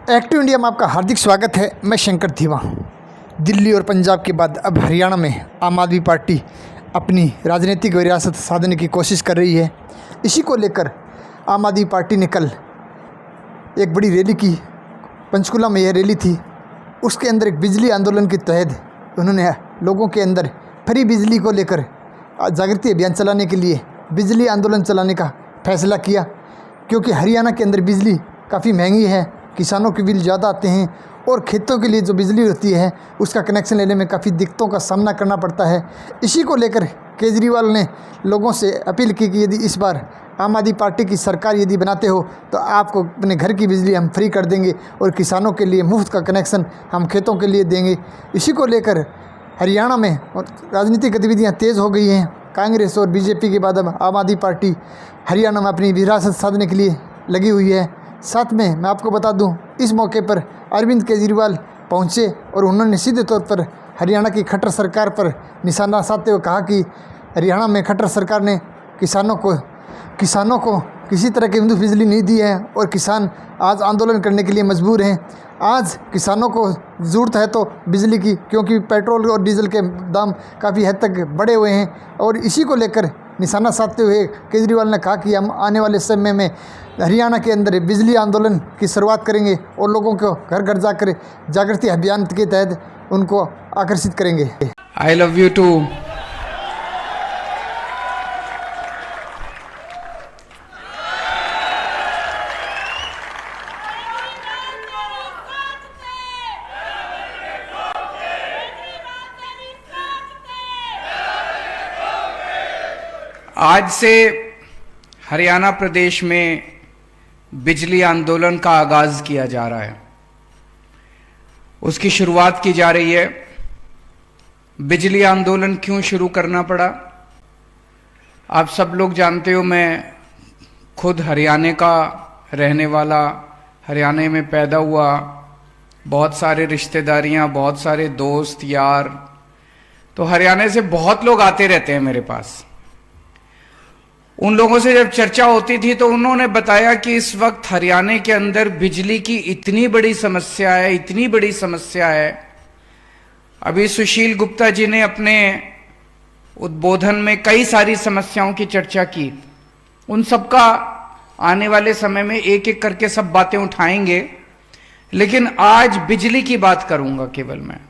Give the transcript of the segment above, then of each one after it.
Active India में आपका हार्दिक स्वागत है। मैं शंकर धीवा। दिल्ली और पंजाब के बाद अब हरियाणा में आम आदमी पार्टी अपनी राजनीतिक विरासत साधने की कोशिश कर रही है। इसी को लेकर आम आदमी पार्टी ने कल एक बड़ी रैली की। पंचकुला में यह रैली थी। उसके अंदर एक बिजली आंदोलन के तहत उन्होंने लोगों के अंदर फ्री बिजली को लेकर जागृति अभियान चलाने के लिए बिजली आंदोलन चलाने का फैसला किया, क्योंकि हरियाणा के अंदर बिजली काफ़ी महंगी है, किसानों के बिल ज़्यादा आते हैं और खेतों के लिए जो बिजली होती है उसका कनेक्शन लेने में काफ़ी दिक्कतों का सामना करना पड़ता है। इसी को लेकर केजरीवाल ने लोगों से अपील की कि यदि इस बार आम आदमी पार्टी की सरकार यदि बनाते हो तो आपको अपने घर की बिजली हम फ्री कर देंगे और किसानों के लिए मुफ्त का कनेक्शन हम खेतों के लिए देंगे। इसी को लेकर हरियाणा में राजनीतिक गतिविधियाँ तेज़ हो गई हैं। कांग्रेस और बीजेपी के बाद अब आम आदमी पार्टी हरियाणा में अपनी विरासत साधने के लिए लगी हुई है। साथ में मैं आपको बता दूं, इस मौके पर अरविंद केजरीवाल पहुंचे और उन्होंने सीधे तौर पर हरियाणा की खट्टर सरकार पर निशाना साधते हुए कहा कि हरियाणा में खट्टर सरकार ने किसानों को किसी तरह की मुफ्त बिजली नहीं दी है और किसान आज आंदोलन करने के लिए मजबूर हैं। आज किसानों को ज़रूरत है तो बिजली की, क्योंकि पेट्रोल और डीजल के दाम काफ़ी हद तक बढ़े हुए हैं। और इसी को लेकर निशाना साधते हुए केजरीवाल ने कहा कि हम आने वाले समय में हरियाणा के अंदर बिजली आंदोलन की शुरुआत करेंगे और लोगों को घर घर जाकर जागृति अभियान के तहत उनको आकर्षित करेंगे। I love you too. आज से हरियाणा प्रदेश में बिजली आंदोलन का आगाज किया जा रहा है, उसकी शुरुआत की जा रही है। बिजली आंदोलन क्यों शुरू करना पड़ा, आप सब लोग जानते हो। मैं खुद हरियाणा का रहने वाला, हरियाणा में पैदा हुआ, बहुत सारे रिश्तेदारियां, बहुत सारे दोस्त यार, तो हरियाणा से बहुत लोग आते रहते हैं मेरे पास। उन लोगों से जब चर्चा होती थी तो उन्होंने बताया कि इस वक्त हरियाणा के अंदर बिजली की इतनी बड़ी समस्या है, इतनी बड़ी समस्या है। अभी सुशील गुप्ता जी ने अपने उद्बोधन में कई सारी समस्याओं की चर्चा की। उन सबका आने वाले समय में एक एक करके सब बातें उठाएंगे, लेकिन आज बिजली की बात करूंगा केवल। मैं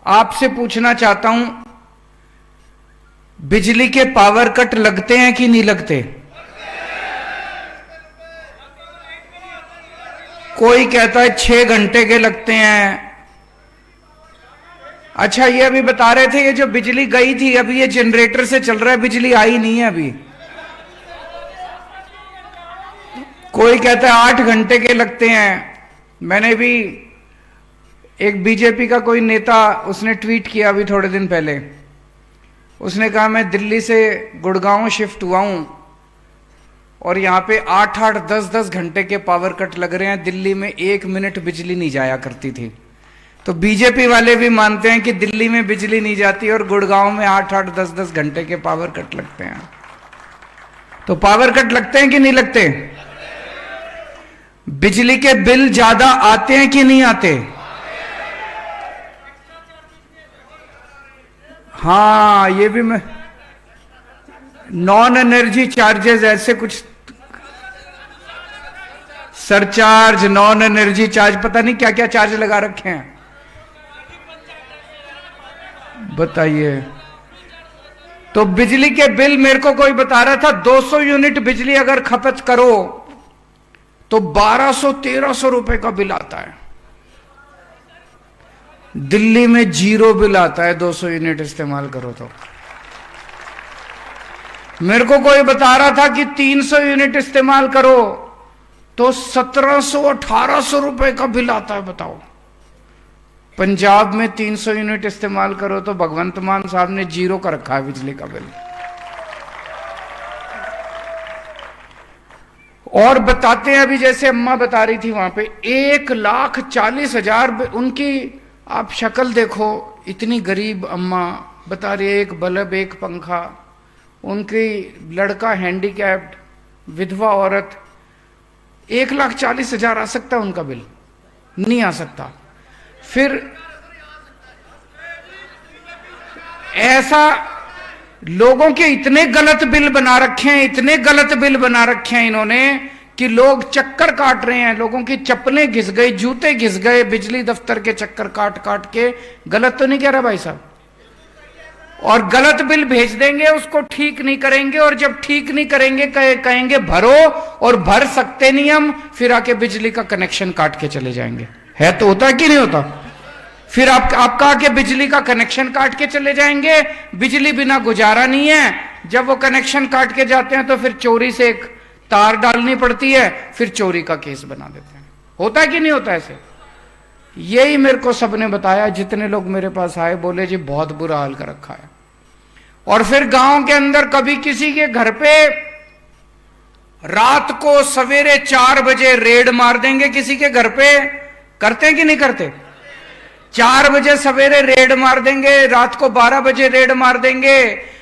आपसे पूछना चाहता हूं, बिजली के पावर कट लगते हैं कि नहीं लगते? कोई कहता है 6 घंटे के लगते हैं। अच्छा, ये अभी बता रहे थे ये जो बिजली गई थी अभी ये जनरेटर से चल रहा है, बिजली आई नहीं है अभी। कोई कहता है 8 घंटे के लगते हैं। मैंने भी एक बीजेपी का कोई नेता, उसने ट्वीट किया अभी थोड़े दिन पहले। उसने कहा मैं दिल्ली से गुड़गांव शिफ्ट हुआ हूं और यहां पे 8-8, 10-10 घंटे के पावर कट लग रहे हैं। दिल्ली में 1 मिनट बिजली नहीं जाया करती थी। तो बीजेपी वाले भी मानते हैं कि दिल्ली में बिजली नहीं जाती और गुड़गांव में 8-8, 10-10 घंटे के पावर कट लगते हैं। तो पावर कट लगते हैं कि नहीं लगते? बिजली के बिल ज्यादा आते हैं कि नहीं आते? हाँ, ये भी मैं, नॉन एनर्जी चार्जेस, ऐसे कुछ सरचार्ज, नॉन एनर्जी चार्ज, पता नहीं क्या क्या चार्ज लगा रखे हैं। बताइए। तो बिजली के बिल, मेरे को कोई बता रहा था 200 यूनिट बिजली अगर खपत करो तो 1200-1300 रुपए का बिल आता है। दिल्ली में 0 बिल आता है 200 यूनिट इस्तेमाल करो तो। मेरे को कोई बता रहा था कि 300 यूनिट इस्तेमाल करो तो 1700-1800 रुपए का बिल आता है। बताओ, पंजाब में 300 यूनिट इस्तेमाल करो तो भगवंत मान साहब ने 0 का रखा है बिजली का बिल। और बताते हैं, अभी जैसे अम्मा बता रही थी वहां पे 1,40,000 उनकी, आप शक्ल देखो, इतनी गरीब अम्मा बता रही है, एक बल्ब, एक पंखा, उनकी लड़का हैंडीकैप्ड, विधवा औरत, 1,40,000 आ सकता है उनका बिल। नहीं आ सकता। फिर ऐसा लोगों के इतने गलत बिल बना रखे हैं, इतने गलत बिल बना रखे हैं इन्होंने कि लोग चक्कर काट रहे हैं, लोगों की चप्पलें घिस गई, जूते घिस गए, बिजली दफ्तर के चक्कर काट काट के। गलत तो नहीं कह रहा भाई साहब? और गलत बिल भेज देंगे, उसको ठीक नहीं करेंगे, और जब ठीक नहीं करेंगे कहेंगे भरो, और भर सकते नहीं हम, फिर आके बिजली का कनेक्शन काट के चले जाएंगे। है तो होता है कि नहीं होता? फिर आपका आके बिजली का कनेक्शन काट के चले जाएंगे, बिजली बिना गुजारा नहीं है। जब वो कनेक्शन काट के जाते हैं तो फिर चोरी से एक तार डालनी पड़ती है, फिर चोरी का केस बना देते हैं। होता है कि नहीं होता ऐसे? यही मेरे को सबने बताया, जितने लोग मेरे पास आए बोले जी बहुत बुरा हाल कर रखा है। और फिर गांव के अंदर कभी किसी के घर पे रात को सवेरे 4 बजे रेड मार देंगे, किसी के घर पे। करते हैं कि नहीं करते? 4 बजे सवेरे रेड मार देंगे, रात को 12 बजे रेड मार देंगे।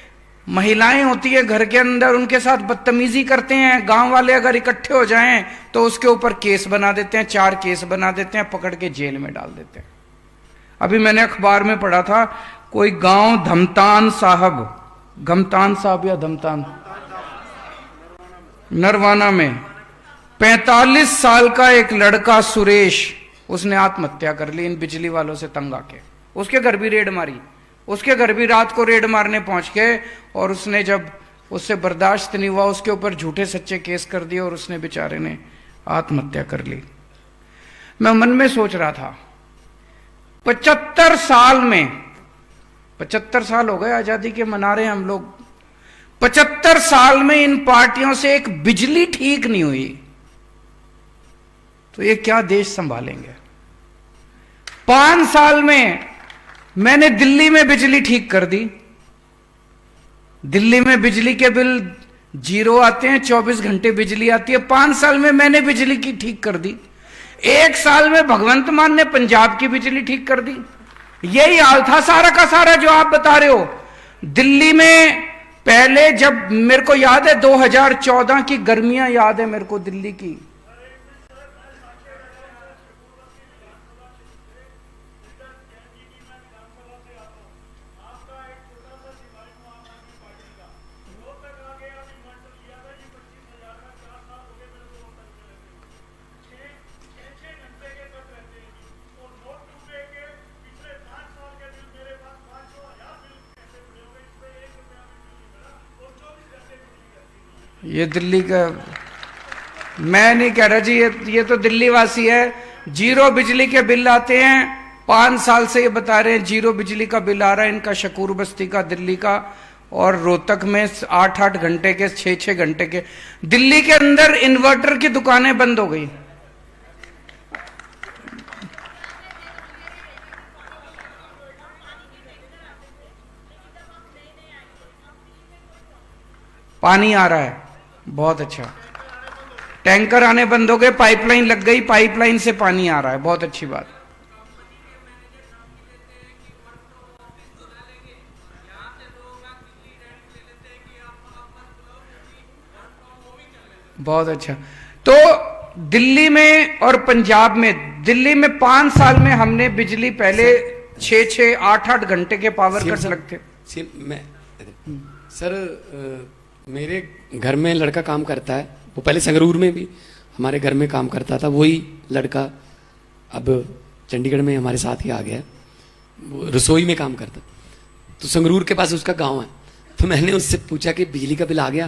महिलाएं होती है घर के अंदर, उनके साथ बदतमीजी करते हैं। गांव वाले अगर इकट्ठे हो जाएं तो उसके ऊपर केस बना देते हैं, 4 केस बना देते हैं, पकड़ के जेल में डाल देते हैं। अभी मैंने अखबार में पढ़ा था, कोई गांव धमतान साहब, घमतान साहब या धमतान, नरवाना में 45 साल का एक लड़का सुरेश, उसने आत्महत्या कर ली इन बिजली वालों से तंग आके। उसके घर भी रेड मारी, उसके घर भी रात को रेड मारने पहुंच गए, और उसने जब उससे बर्दाश्त नहीं हुआ, उसके ऊपर झूठे सच्चे केस कर दिए, और उसने बेचारे ने आत्महत्या कर ली। मैं मन में सोच रहा था, 75 साल में, 75 साल हो गए आजादी के मना रहे हैं हम लोग, 75 साल में इन पार्टियों से एक बिजली ठीक नहीं हुई, तो ये क्या देश संभालेंगे? 5 साल में मैंने दिल्ली में बिजली ठीक कर दी। दिल्ली में बिजली के बिल 0 आते हैं, 24 घंटे बिजली आती है। 5 साल में मैंने बिजली की ठीक कर दी। 1 साल में भगवंत मान ने पंजाब की बिजली ठीक कर दी। यही हाल था सारा का सारा जो आप बता रहे हो। दिल्ली में पहले, जब मेरे को याद है 2014 की गर्मियां याद है मेरे को दिल्ली की, ये दिल्ली का मैं नहीं कह रहा जी, ये तो दिल्ली वासी है। 0 बिजली के बिल आते हैं, 5 साल से ये बता रहे हैं 0 बिजली का बिल आ रहा है इनका, शकूर बस्ती का, दिल्ली का। और रोहतक में 8-8 घंटे के, 6-6 घंटे के। दिल्ली के अंदर इन्वर्टर की दुकानें बंद हो गई। पानी आ रहा है, बहुत अच्छा। टैंकर आने बंद हो गए, पाइपलाइन लग गई, पाइपलाइन से पानी आ रहा है, बहुत अच्छी बात। बहुत अच्छा। तो दिल्ली में और पंजाब में, दिल्ली में 5 साल में हमने बिजली पहले 6-6, 8-8 घंटे के पावर कट लगते। सर मेरे घर में लड़का काम करता है, वो पहले संगरूर में भी हमारे घर में काम करता था। वही लड़का अब चंडीगढ़ में हमारे साथ ही आ गया, वो रसोई में काम करता। तो संगरूर के पास उसका गांव है। तो मैंने उससे पूछा कि बिजली का बिल आ गया?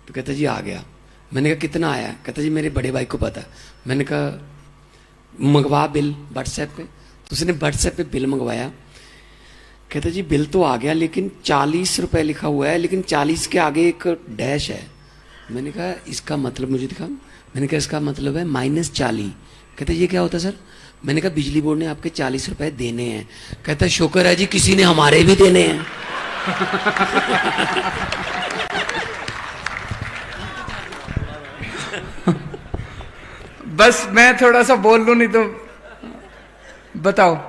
तो कहता जी आ गया। मैंने कहा कितना आया? कहता जी मेरे बड़े भाई को पता। मैंने कहा मंगवा बिल व्हाट्सएप पे। तो उसने व्हाट्सएप पे बिल मंगवाया। कहता जी बिल तो आ गया, लेकिन 40 रुपए लिखा हुआ है, लेकिन 40 के आगे एक डैश है। मैंने कहा इसका मतलब मुझे दिखा। मैंने कहा इसका मतलब है -40। कहता ये क्या होता है सर? मैंने कहा बिजली बोर्ड ने आपके 40 रुपए देने हैं। कहता शुक्र है जी किसी ने हमारे भी देने हैं। बस मैं थोड़ा सा बोल लूं, नहीं तो बताओ।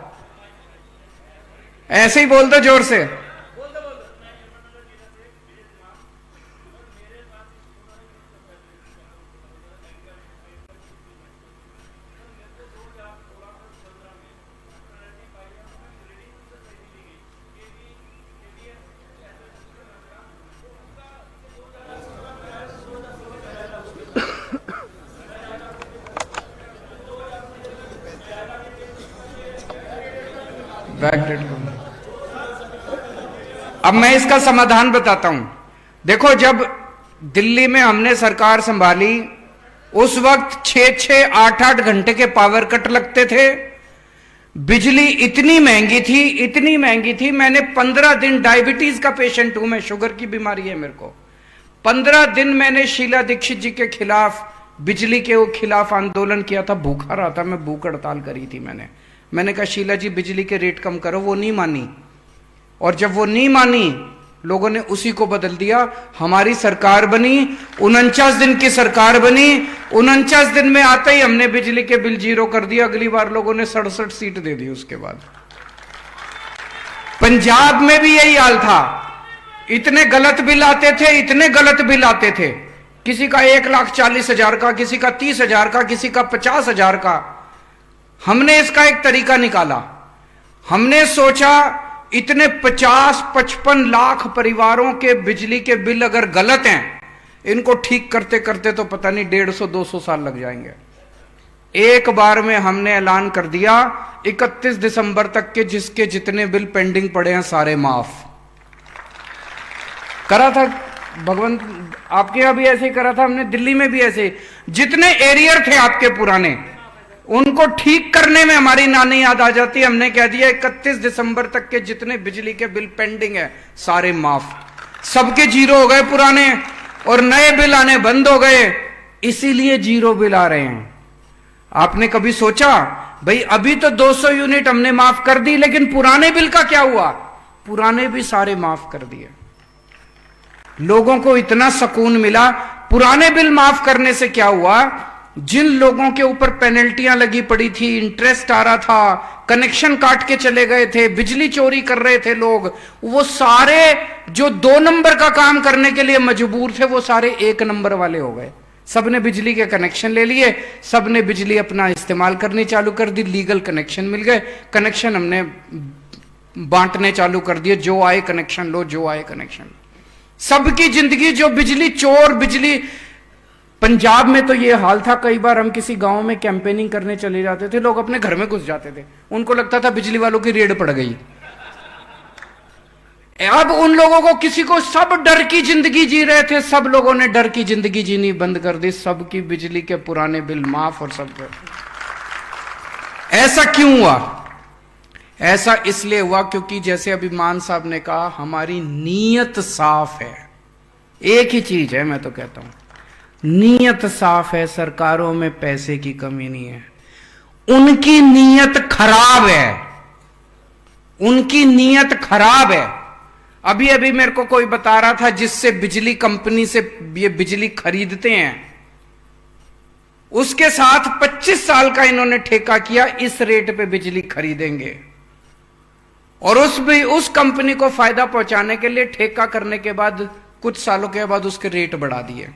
ऐसे ही बोल दो जोर से। बैकडेट करूंगा। अब मैं इसका समाधान बताता हूं। देखो, जब दिल्ली में हमने सरकार संभाली उस वक्त 6-6, 8-8 घंटे के पावर कट लगते थे। बिजली इतनी महंगी थी, इतनी महंगी थी, मैंने 15 दिन, डायबिटीज का पेशेंट हूं मैं, शुगर की बीमारी है मेरे को, 15 दिन मैंने शीला दीक्षित जी के खिलाफ, बिजली के खिलाफ आंदोलन किया था। भूखा रहा था मैं, भूख हड़ताल करी थी मैंने कहा शीला जी बिजली के रेट कम करो, वो नहीं मानी। और जब वो नहीं मानी, लोगों ने उसी को बदल दिया। हमारी सरकार बनी, 49 दिन की सरकार बनी, 49 दिन में आते ही हमने बिजली के बिल 0 कर दिया। अगली बार लोगों ने 67 सीट दे दी उसके बाद। पंजाब में भी यही हाल था, इतने गलत बिल आते थे, इतने गलत बिल आते थे, किसी का 1,40,000 का, किसी का 30,000 का, किसी का 50,000 का। हमने इसका एक तरीका निकाला। हमने सोचा इतने 50-55 लाख परिवारों के बिजली के बिल अगर गलत हैं, इनको ठीक करते करते तो पता नहीं 150-200 साल लग जाएंगे। एक बार में हमने ऐलान कर दिया 31 दिसंबर तक के जिसके जितने बिल पेंडिंग पड़े हैं सारे माफ करा था। भगवंत आपके यहां भी ऐसे ही करा था हमने, दिल्ली में भी ऐसे। जितने एरियर थे आपके पुराने, उनको ठीक करने में हमारी नानी याद आ जाती। हमने कह दिया 31 दिसंबर तक के जितने बिजली के बिल पेंडिंग है सारे माफ। सबके 0 हो गए पुराने, और नए बिल आने बंद हो गए, इसीलिए 0 बिल आ रहे हैं। आपने कभी सोचा भाई अभी तो 200 यूनिट हमने माफ कर दी, लेकिन पुराने बिल का क्या हुआ? पुराने भी सारे माफ कर दिए। लोगों को इतना सुकून मिला। पुराने बिल माफ करने से क्या हुआ? जिन लोगों के ऊपर पेनल्टियां लगी पड़ी थी, इंटरेस्ट आ रहा था, कनेक्शन काट के चले गए थे, बिजली चोरी कर रहे थे लोग, वो सारे जो 2 नंबर का काम करने के लिए मजबूर थे, वो सारे 1 नंबर वाले हो गए। सबने बिजली के कनेक्शन ले लिए, सबने बिजली अपना इस्तेमाल करनी चालू कर दी, लीगल कनेक्शन मिल गए, कनेक्शन हमने बांटने चालू कर दिए, जो आए कनेक्शन लो, जो आए कनेक्शन। सबकी जिंदगी जो बिजली चोर, बिजली। पंजाब में तो ये हाल था, कई बार हम किसी गांव में कैंपेनिंग करने चले जाते थे, लोग अपने घर में घुस जाते थे, उनको लगता था बिजली वालों की रेड पड़ गई। अब उन लोगों को, किसी को, सब डर की जिंदगी जी रहे थे, सब लोगों ने डर की जिंदगी जीनी बंद कर दी, सबकी बिजली के पुराने बिल माफ और सब। ऐसा क्यों हुआ? ऐसा इसलिए हुआ क्योंकि जैसे अभी मान साहब ने कहा, हमारी नीयत साफ है। एक ही चीज है, मैं तो कहता हूं, नीयत साफ है। सरकारों में पैसे की कमी नहीं है, उनकी नीयत खराब है, उनकी नीयत खराब है। अभी अभी मेरे को कोई बता रहा था, जिससे बिजली कंपनी से ये बिजली खरीदते हैं, उसके साथ 25 साल का इन्होंने ठेका किया, इस रेट पे बिजली खरीदेंगे, और उस कंपनी को फायदा पहुंचाने के लिए ठेका करने के बाद कुछ सालों के बाद उसके रेट बढ़ा दिए।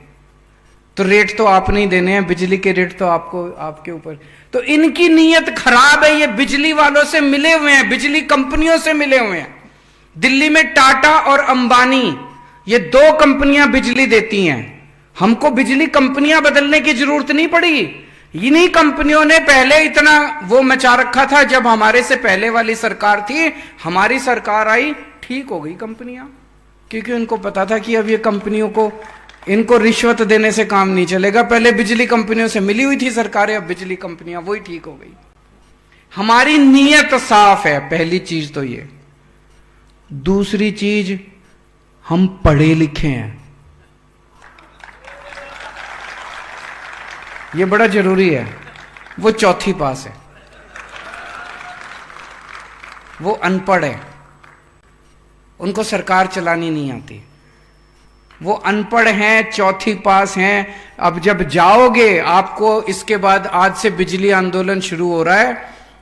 तो रेट तो आप नहीं देने हैं, बिजली के रेट तो आपको, आपके ऊपर। तो इनकी नीयत खराब है, ये बिजली वालों से मिले हुए हैं, बिजली कंपनियों से मिले हुए हैं। दिल्ली में टाटा और अंबानी, ये 2 कंपनियां बिजली देती हैं। हमको बिजली कंपनियां बदलने की जरूरत नहीं पड़ी, इन्हीं कंपनियों ने पहले इतना वो मचा रखा था। जब हमारे से पहले वाली सरकार थी, हमारी सरकार आई, ठीक हो गई कंपनियां, क्योंकि उनको पता था कि अब ये कंपनियों को, इनको रिश्वत देने से काम नहीं चलेगा। पहले बिजली कंपनियों से मिली हुई थी सरकारें, अब बिजली कंपनियां वही ठीक हो गई। हमारी नीयत साफ है, पहली चीज तो ये। दूसरी चीज, हम पढ़े लिखे हैं, ये बड़ा जरूरी है। वो 4th पास है, वो अनपढ़ है, उनको सरकार चलानी नहीं आती। वो अनपढ़ हैं, 4th पास हैं। अब जब जाओगे, आपको इसके बाद, आज से बिजली आंदोलन शुरू हो रहा है,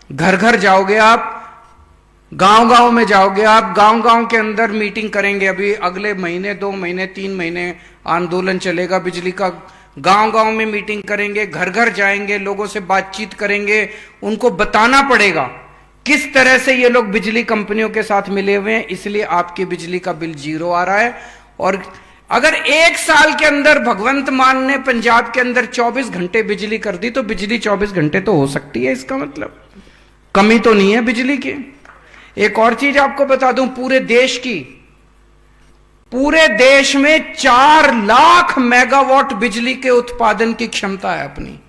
घर घर जाओगे आप, गांव गांव में जाओगे आप, गांव गांव के अंदर मीटिंग करेंगे। अभी अगले महीने, 2 महीने, 3 महीने आंदोलन चलेगा बिजली का। गांव गांव में मीटिंग करेंगे, घर घर जाएंगे, लोगों से बातचीत करेंगे, उनको बताना पड़ेगा किस तरह से ये लोग बिजली कंपनियों के साथ मिले हुए हैं, इसलिए आपकी बिजली का बिल 0 आ रहा है। और अगर 1 साल के अंदर भगवंत मान ने पंजाब के अंदर 24 घंटे बिजली कर दी, तो बिजली 24 घंटे तो हो सकती है, इसका मतलब कमी तो नहीं है बिजली की। एक और चीज आपको बता दूं, पूरे देश में 4 लाख मेगावाट बिजली के उत्पादन की क्षमता है अपनी,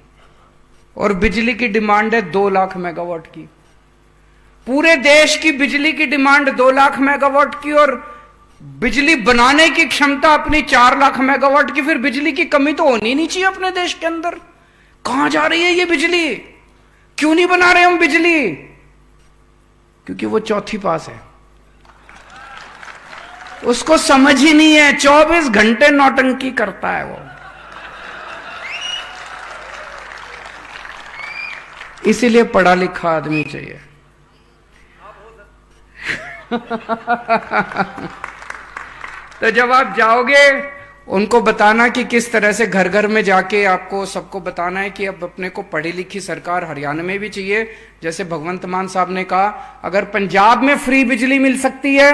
और बिजली की डिमांड है 2 लाख मेगावाट की। पूरे देश की बिजली की डिमांड 2 लाख मेगावाट की और बिजली बनाने की क्षमता अपनी 4 लाख मेगावाट की। फिर बिजली की कमी तो होनी नहीं चाहिए अपने देश के अंदर। कहां जा रही है ये बिजली? क्यों नहीं बना रहे हम बिजली? क्योंकि वो चौथी पास है, उसको समझ ही नहीं है, 24 घंटे नौटंकी करता है वो। इसीलिए पढ़ा लिखा आदमी चाहिए। तो जब आप जाओगे, उनको बताना कि किस तरह से घर घर में जाके आपको सबको बताना है कि अब अपने को पढ़ी लिखी सरकार हरियाणा में भी चाहिए। जैसे भगवंत मान साहब ने कहा, अगर पंजाब में फ्री बिजली मिल सकती है,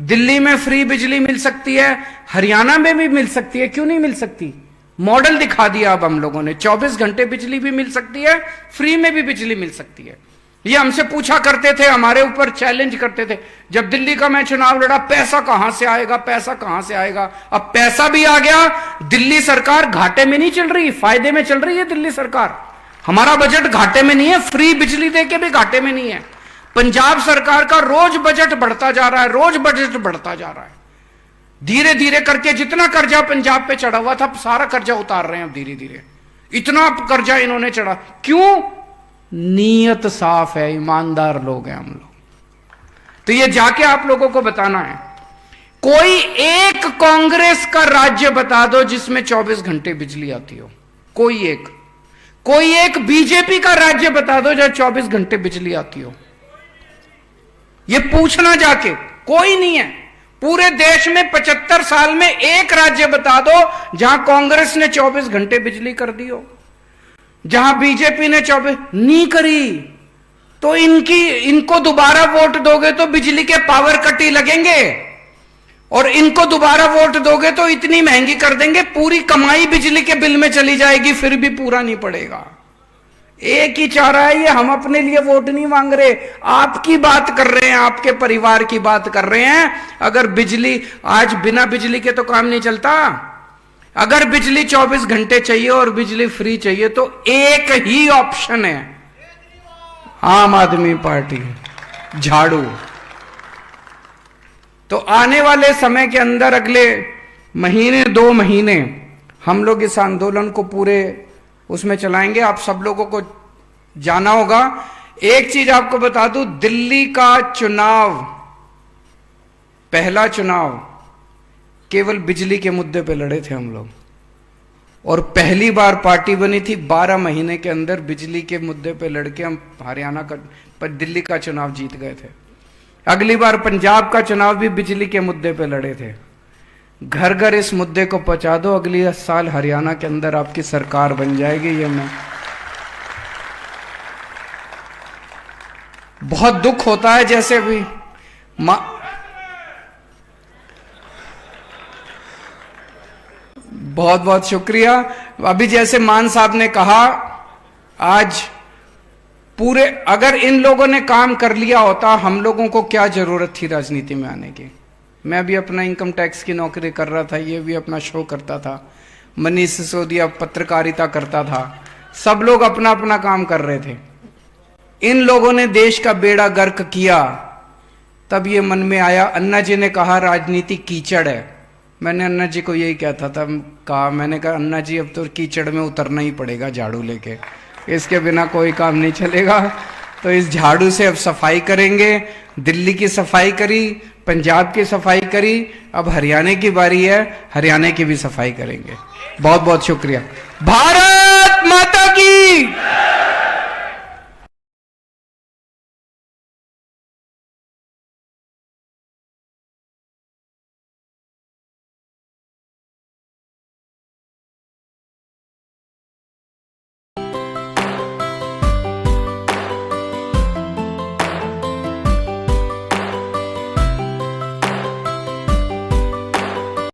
दिल्ली में फ्री बिजली मिल सकती है, हरियाणा में भी मिल सकती है, क्यों नहीं मिल सकती? मॉडल दिखा दिया अब हम लोगों ने। 24 घंटे बिजली भी मिल सकती है, फ्री में भी बिजली मिल सकती है। ये हमसे पूछा करते थे, हमारे ऊपर चैलेंज करते थे, जब दिल्ली का मैं चुनाव लड़ा, पैसा कहां से आएगा, पैसा कहां से आएगा? अब पैसा भी आ गया। दिल्ली सरकार घाटे में नहीं चल रही, फायदे में चल रही है दिल्ली सरकार। हमारा बजट घाटे में नहीं है, फ्री बिजली देके भी घाटे में नहीं है। पंजाब सरकार का रोज बजट बढ़ता जा रहा है, रोज बजट बढ़ता जा रहा है। धीरे धीरे करके जितना कर्जा पंजाब पे चढ़ा हुआ था, सारा कर्जा उतार रहे हैं अब धीरे धीरे। इतना कर्जा इन्होंने चढ़ा, क्यों? नीयत साफ है, ईमानदार लोग हैं हम लोग। तो ये जाके आप लोगों को बताना है। कोई एक कांग्रेस का राज्य बता दो जिसमें 24 घंटे बिजली आती हो। कोई एक बीजेपी का राज्य बता दो जहां 24 घंटे बिजली आती हो। ये पूछना जाके, कोई नहीं है। पूरे देश में 75 साल में एक राज्य बता दो जहां कांग्रेस ने 24 घंटे बिजली कर दी हो, जहां बीजेपी ने 24 नहीं करी। तो इनको दोबारा वोट दोगे तो बिजली के पावर कट ही लगेंगे, और इनको दोबारा वोट दोगे तो इतनी महंगी कर देंगे, पूरी कमाई बिजली के बिल में चली जाएगी, फिर भी पूरा नहीं पड़ेगा। एक ही चाह रहा है ये, हम अपने लिए वोट नहीं मांग रहे, आपकी बात कर रहे हैं, आपके परिवार की बात कर रहे हैं। अगर बिजली, आज बिना बिजली के तो काम नहीं चलता। अगर बिजली 24 घंटे चाहिए और बिजली फ्री चाहिए तो एक ही ऑप्शन है, आम आदमी पार्टी, झाड़ू। तो आने वाले समय के अंदर, अगले महीने 2 महीने, हम लोग इस आंदोलन को पूरे उसमें चलाएंगे। आप सब लोगों को जाना होगा। एक चीज आपको बता दूं, दिल्ली का चुनाव, पहला चुनाव केवल बिजली के मुद्दे पे लड़े थे हम लोग, और पहली बार पार्टी बनी थी 12 महीने के अंदर बिजली के मुद्दे पे लड़के हम हरियाणा का, पर दिल्ली का चुनाव जीत गए थे। अगली बार पंजाब का चुनाव भी बिजली के मुद्दे पे लड़े थे। घर घर इस मुद्दे को पहुंचा दो, अगली साल हरियाणा के अंदर आपकी सरकार बन जाएगी। ये मैं, बहुत दुख होता है, जैसे अभी बहुत बहुत शुक्रिया। अभी जैसे मान साहब ने कहा, आज पूरे, अगर इन लोगों ने काम कर लिया होता, हम लोगों को क्या जरूरत थी राजनीति में आने की? मैं भी अपना इनकम टैक्स की नौकरी कर रहा था, ये भी अपना शो करता था, मनीष सिसोदिया पत्रकारिता करता था, सब लोग अपना अपना काम कर रहे थे। इन लोगों ने देश का बेड़ा गर्क किया, तब ये मन में आया। अन्ना जी ने कहा राजनीति कीचड़ है, मैंने अन्ना जी को यही कहता था, मैंने कहा अन्ना जी अब तो कीचड़ में उतरना ही पड़ेगा झाड़ू लेके, इसके बिना कोई काम नहीं चलेगा। तो इस झाड़ू से अब सफाई करेंगे। दिल्ली की सफाई करी, पंजाब की सफाई करी, अब हरियाणा की बारी है, हरियाणा की भी सफाई करेंगे। बहुत बहुत शुक्रिया। भारत माता की